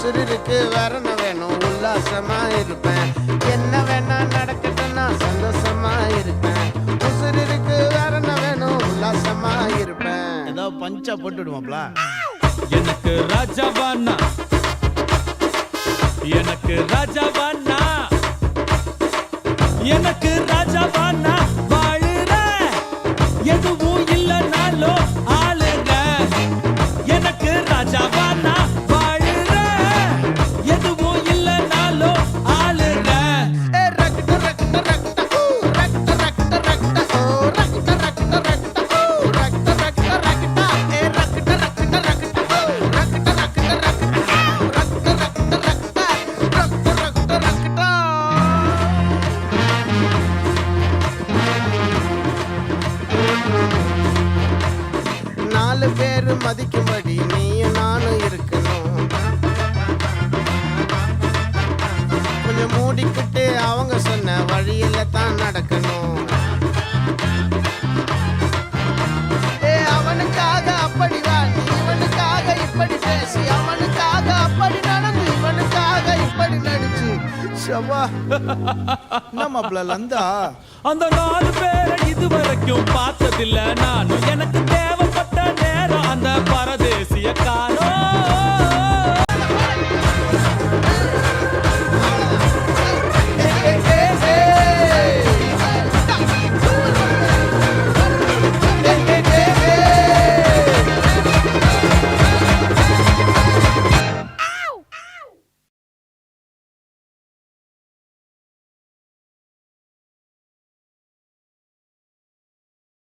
உசுருக்கு வேற என்ன வேணும் உல்லாசமா இருப்பேன். என்ன வேணா நடக்கட்டும் நான் சந்தோஷமா இருப்பேன். உசுருக்கு வேற என்ன வேணும் உல்லாசமா இருப்பேன். ஏதாவது பஞ்சா போட்டுடுவாப்ல. எனக்கு ராஜாவானா, எனக்கு ராஜாவானா, எனக்கு ராஜாவானா வாழுற எதுவும் இல்லைனாலோ ஆளுங்க. எனக்கு ராஜாவானா வாழுற எதுவும் இல்லைனாலோ ஆளுங்க. நாலு பேரு மதிக்கும்படி நீயும் நானும் இருக்கணும். கொஞ்சம் மூடிக்கிட்டு அவங்க சொன்ன வழியில தான் நடக்கணும். அவனுக்காக அப்படி வாடி, இவனுக்காக இப்படி பேசி, அவனுக்காக அப்படி நடந்து, இவனுக்காக இப்படி நடிச்சு. ஷபா நம்மள லந்தா அந்த 4 பேரை இதுவரைக்கும் பார்த்ததில்ல நானும். எனக்கு தேவைப்பட்ட நேரம் அந்த பரதேசிய காலம்.